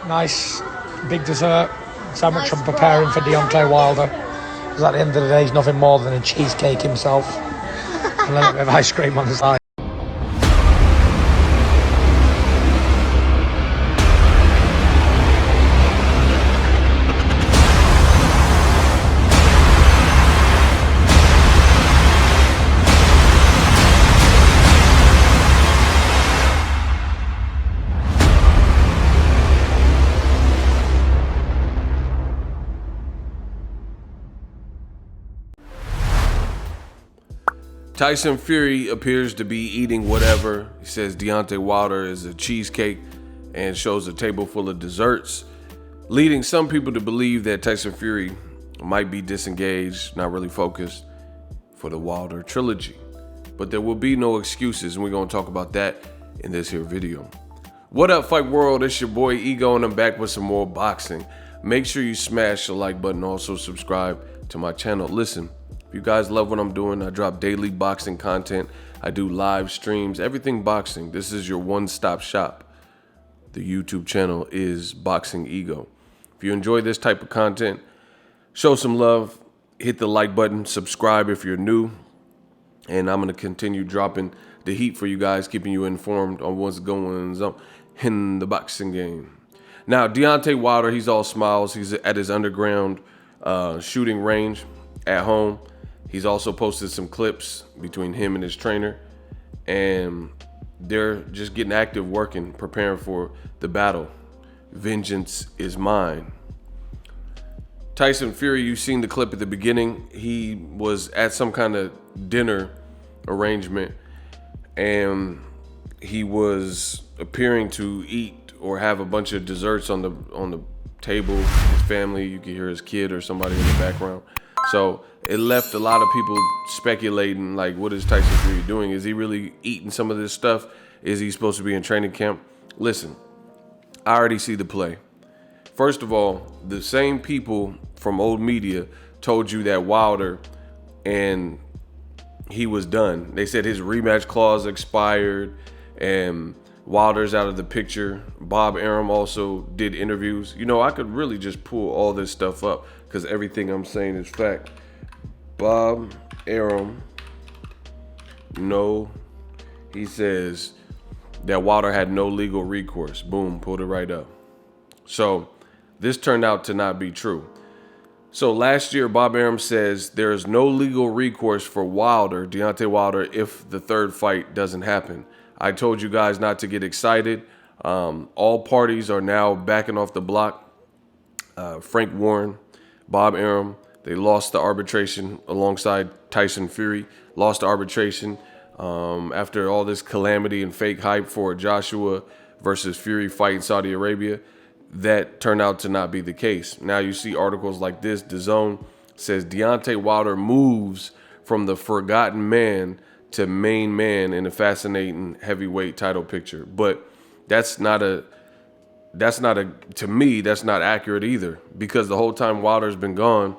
Nice big dessert. So much I'm preparing for Deontay Wilder. Because at the end of the day, he's nothing more than a cheesecake himself. And a little bit of ice cream on the side. Tyson Fury appears to be eating whatever. He says Deontay Wilder is a cheesecake and shows a table full of desserts, leading some people to believe that Tyson Fury might be disengaged, not really focused for the Wilder trilogy. But there will be no excuses, and we're going to talk about that in this here video. What up, Fight World? It's your boy Ego, and I'm back with some more boxing. Make sure you smash the like button, also subscribe to my channel. Listen, if you guys love what I'm doing, I drop daily boxing content. I do live streams, everything boxing. This is your one-stop shop. The YouTube channel is Boxingego. If you enjoy this type of content, show some love, hit the like button, subscribe if you're new, and I'm going to continue dropping the heat for you guys, keeping you informed on what's going on in the boxing game. Now, Deontay Wilder, he's all smiles. He's at his underground shooting range at home. He's also posted some clips between him and his trainer, and they're just getting active, working, preparing for the battle. Vengeance is mine. Tyson Fury, you've seen the clip at the beginning. He was at some kind of dinner arrangement, and he was appearing to eat or have a bunch of desserts on the table. His family, you can hear his kid or somebody in the background. So it left a lot of people speculating, like, what is Tyson Fury doing? Is he really eating some of this stuff? Is he supposed to be in training camp? Listen, I already see the play. First of all, the same people from old media told you that Wilder and he was done. They said his rematch clause expired and Wilder's out of the picture. Bob Arum also did interviews. You know, I could really just pull all this stuff up because everything I'm saying is fact. Bob Arum, no, he says that Wilder had no legal recourse. Boom, pulled it right up. So this turned out to not be true. So last year, Bob Arum says there is no legal recourse for Wilder, Deontay Wilder, if the third fight doesn't happen. I told you guys not to get excited. All parties are now backing off the block. Frank Warren, Bob Arum, they lost the arbitration alongside Tyson Fury. Lost the arbitration after all this calamity and fake hype for Joshua versus Fury fight in Saudi Arabia. That turned out to not be the case. Now you see articles like this. DAZN says Deontay Wilder moves from the forgotten man to main man in a fascinating heavyweight title picture. But to me, that's not accurate either, because the whole time Wilder's been gone,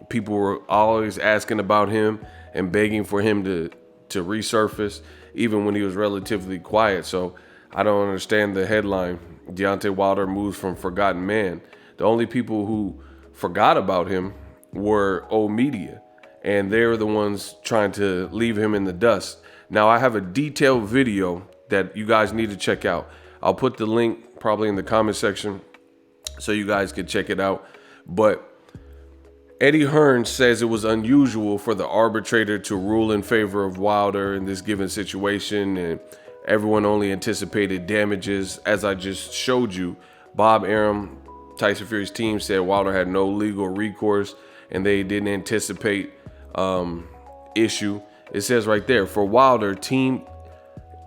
people were always asking about him and begging for him to resurface, even when he was relatively quiet. So I don't understand the headline, Deontay Wilder moves from forgotten man. The only people who forgot about him were old media, and they're the ones trying to leave him in the dust. Now, I have a detailed video that you guys need to check out. I'll put the link probably in the comment section so you guys can check it out. But Eddie Hearn says it was unusual for the arbitrator to rule in favor of Wilder in this given situation, and everyone only anticipated damages. As I just showed you, Bob Arum, Tyson Fury's team, said Wilder had no legal recourse and they didn't anticipate issue. It says right there, for Wilder team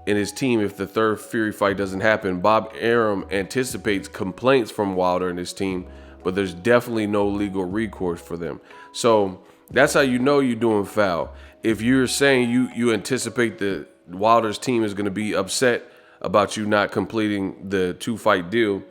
and his team, if the third Fury fight doesn't happen, Bob Arum anticipates complaints from Wilder and his team, but there's definitely no legal recourse for them. So that's how you know you're doing foul. If you're saying you anticipate that Wilder's team is going to be upset about you not completing the 2-fight deal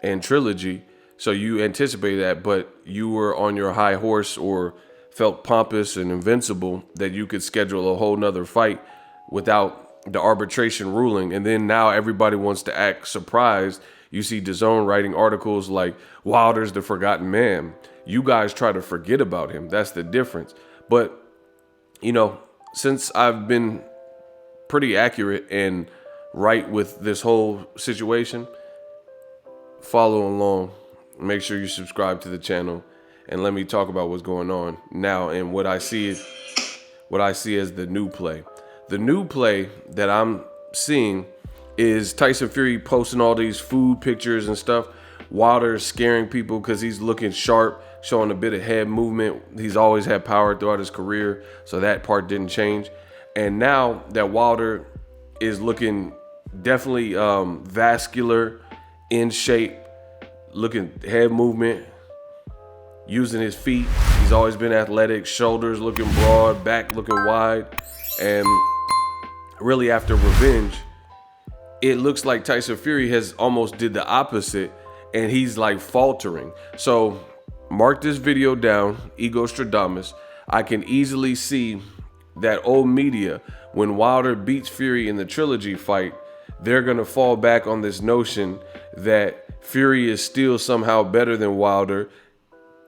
and Trilogy, so you anticipate that, but you were on your high horse or felt pompous and invincible that you could schedule a whole nother fight without the arbitration ruling, and then now everybody wants to act surprised You see DAZN writing articles like Wilder's the forgotten man. You guys try to forget about him. That's the difference. But, you know, since I've been pretty accurate and right with this whole situation, follow along. Make sure you subscribe to the channel and let me talk about what's going on now and what I see as the new play. The new play that I'm seeing is Tyson Fury posting all these food pictures and stuff. Wilder scaring people because he's looking sharp, showing a bit of head movement. He's always had power throughout his career, so that part didn't change. And now that Wilder is looking definitely vascular, in shape, looking head movement, using his feet. He's always been athletic, shoulders looking broad, back looking wide. And really after revenge, it looks like Tyson Fury has almost did the opposite and he's like faltering. So mark this video down, Ego Stradamus. I can easily see that old media, when Wilder beats Fury in the Trilogy fight, they're gonna fall back on this notion that Fury is still somehow better than Wilder.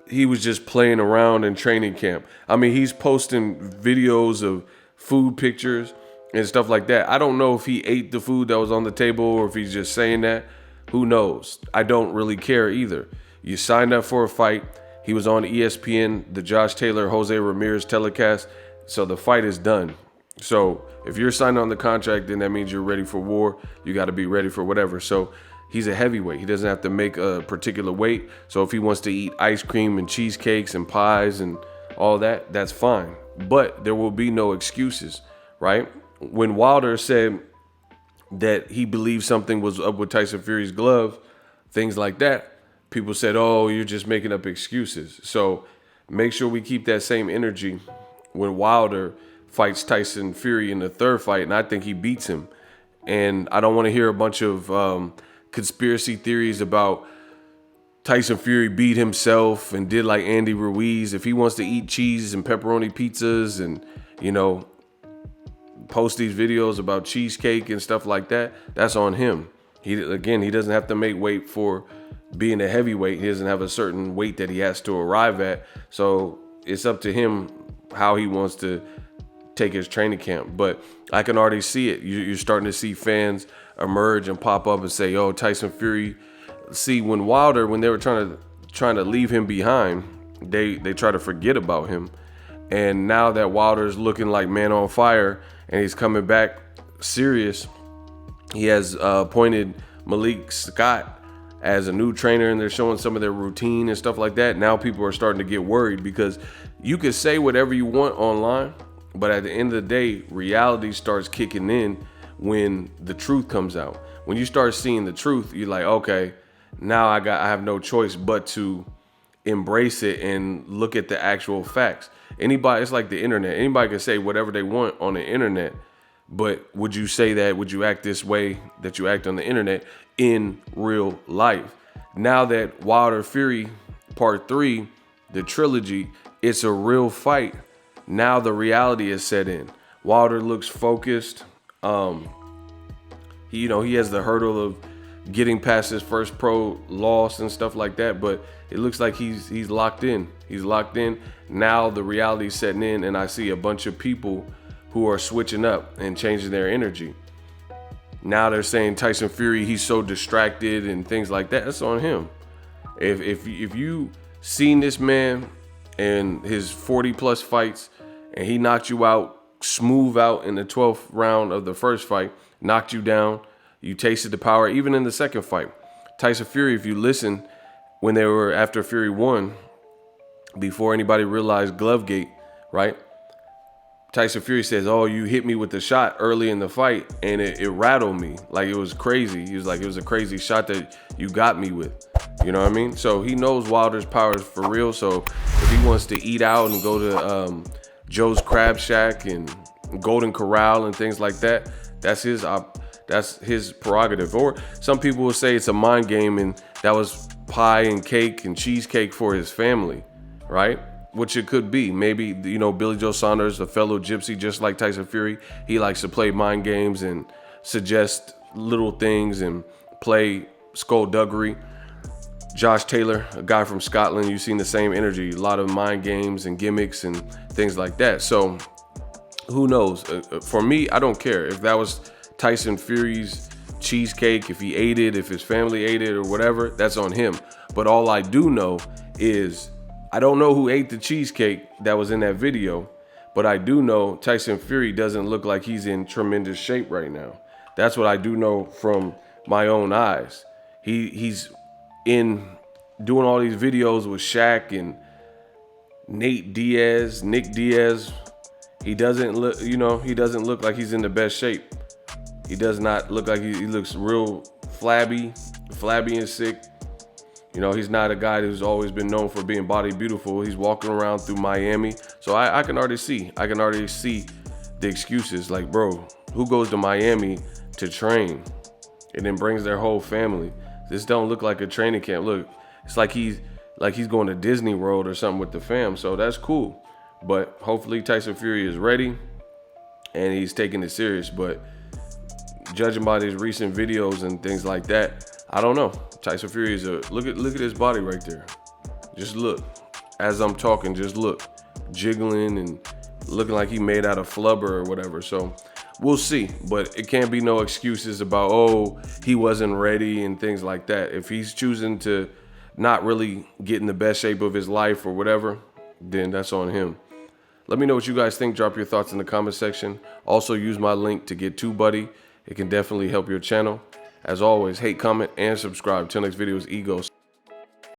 He was just playing around in training camp. I mean, he's posting videos of food pictures and stuff like that. I don't know if he ate the food that was on the table or if he's just saying that. Who knows? I don't really care either. You signed up for a fight. He was on ESPN, the Josh Taylor, Jose Ramirez telecast. So the fight is done. So if you're signed on the contract, then that means you're ready for war. You got to be ready for whatever. So he's a heavyweight. He doesn't have to make a particular weight. So if he wants to eat ice cream and cheesecakes and pies and all that, that's fine. But there will be no excuses, right? When Wilder said that he believed something was up with Tyson Fury's glove, things like that, people said, oh, you're just making up excuses. So make sure we keep that same energy when Wilder fights Tyson Fury in the third fight, and I think he beats him. And I don't want to hear a bunch of conspiracy theories about Tyson Fury beat himself and did like Andy Ruiz. If he wants to eat cheese and pepperoni pizzas and, you know, post these videos about cheesecake and stuff like that, that's on him. He doesn't have to make weight for being a heavyweight. He doesn't have a certain weight that he has to arrive at. So it's up to him how he wants to take his training camp. But I can already see it. You're starting to see fans emerge and pop up and say, oh, Tyson Fury. See, when Wilder, when they were trying to leave him behind, they try to forget about him. And now that Wilder's looking like man on fire and he's coming back serious, he has appointed Malik Scott as a new trainer, and they're showing some of their routine and stuff like that. Now people are starting to get worried because you can say whatever you want online, but at the end of the day, reality starts kicking in when the truth comes out. When you start seeing the truth, you're like, okay, now I have no choice but to embrace it and look at the actual facts. Anybody, it's like the internet. Anybody can say whatever they want on the internet, but would you say that? Would you act this way that you act on the internet in real life? Now that Wilder Fury Part 3, the trilogy, it's a real fight. Now the reality is set in. Wilder looks focused. He has the hurdle of getting past his first pro loss and stuff like that, but it looks like he's locked in. He's locked in. Now the reality is setting in, and I see a bunch of people who are switching up and changing their energy. Now they're saying Tyson Fury, he's so distracted and things like that. That's on him. If you seen this man and his 40 plus fights and he knocked you out, smooth out in the 12th round of the first fight, knocked you down, you tasted the power, even in the second fight. Tyson Fury, if you listen, when they were after Fury won, before anybody realized Glovegate, right? Tyson Fury says, oh, you hit me with the shot early in the fight and it rattled me. Like it was crazy. He was like, it was a crazy shot that you got me with. You know what I mean? So he knows Wilder's power is for real. So if he wants to eat out and go to Joe's Crab Shack and Golden Corral and things like that, that's his prerogative. Or some people will say it's a mind game and that was pie and cake and cheesecake for his family, right? Which it could be. Maybe, Billy Joe Saunders, a fellow gypsy, just like Tyson Fury, he likes to play mind games and suggest little things and play skullduggery. Josh Taylor, a guy from Scotland, you've seen the same energy, a lot of mind games and gimmicks and things like that. So who knows? For me, I don't care. If that was Tyson Fury's cheesecake, if he ate it, if his family ate it or whatever, that's on him. But all I do know is I don't know who ate the cheesecake that was in that video, but I do know Tyson Fury doesn't look like he's in tremendous shape right now. That's what I do know from my own eyes. He's in doing all these videos with Shaq and Nick Diaz. He doesn't look, he doesn't look like he's in the best shape. He does not look like he looks real flabby and sick. He's not a guy who's always been known for being body beautiful. He's walking around through Miami. So I can already see the excuses. Like, bro, who goes to Miami to train and then brings their whole family? This don't look like a training camp. Look, it's like he's going to Disney World or something with the fam. So that's cool. But hopefully Tyson Fury is ready and he's taking it serious. But judging by these recent videos and things like that, I don't know. Tyson Fury is look at his body right there. Just look. As I'm talking, just look. Jiggling and looking like he made out of flubber or whatever. So we'll see. But it can't be no excuses about, oh, he wasn't ready and things like that. If he's choosing to not really get in the best shape of his life or whatever, then that's on him. Let me know what you guys think. Drop your thoughts in the comment section. Also use my link to get TUBEBUDDY. It can definitely help your channel. As always, hate, comment, and subscribe. Till next video is Ego.